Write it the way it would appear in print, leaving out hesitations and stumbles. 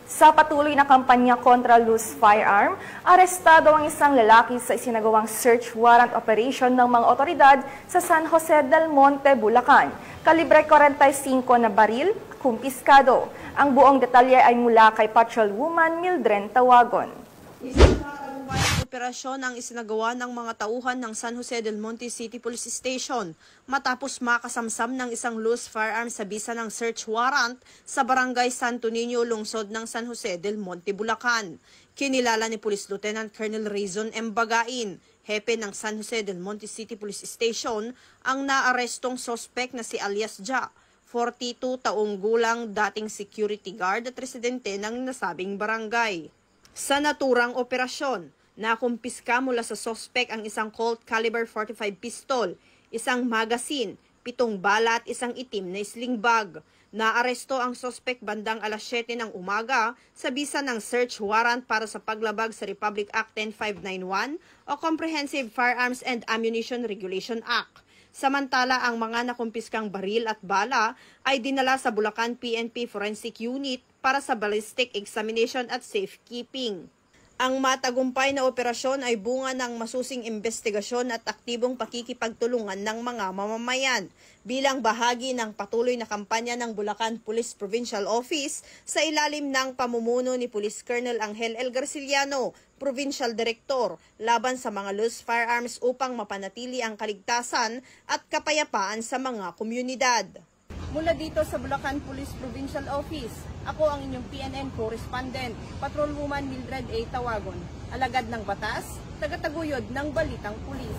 Sa patuloy na kampanya kontra loose firearm, arestado ang isang lalaki sa isinagawang search warrant operation ng mga otoridad sa San Jose del Monte, Bulacan. Kalibre 45 na baril, kumpiskado. Ang buong detalye ay mula kay Patrolwoman Mildred Tawagon. Operasyon ang isinagawa ng mga tauhan ng San Jose del Monte City Police Station matapos makasamsam ng isang loose firearm sa bisa ng search warrant sa Barangay Santo Niño, lungsod ng San Jose del Monte, Bulacan. Kinilala ni Police Lieutenant Colonel Rizon M. Bagain, hepe ng San Jose del Monte City Police Station, ang naarestong sospek na si alias Ja, 42 taong gulang, dating security guard at residente ng nasabing barangay. Sa naturang operasyon, nakumpiska mula sa sospek ang isang Colt caliber 45 pistol, isang magazine, 7 bala at isang itim na sling bag. Naaresto ang sospek bandang alas 7 ng umaga sa bisa ng search warrant para sa paglabag sa Republic Act 10591 o Comprehensive Firearms and Ammunition Regulation Act. Samantala, ang mga nakumpiskang baril at bala ay dinala sa Bulacan PNP Forensic Unit para sa ballistic examination at safekeeping. Ang matagumpay na operasyon ay bunga ng masusing investigasyon at aktibong pakikipagtulungan ng mga mamamayan bilang bahagi ng patuloy na kampanya ng Bulacan Police Provincial Office sa ilalim ng pamumuno ni Police Colonel Angel L. Garciliano, Provincial Director, laban sa mga loose firearms upang mapanatili ang kaligtasan at kapayapaan sa mga komunidad. Mula dito sa Bulacan Police Provincial Office, ako ang inyong PNN correspondent, Patrolwoman Mildred A. Tawagon, alagad ng batas, tagataguyod ng Balitang Pulis.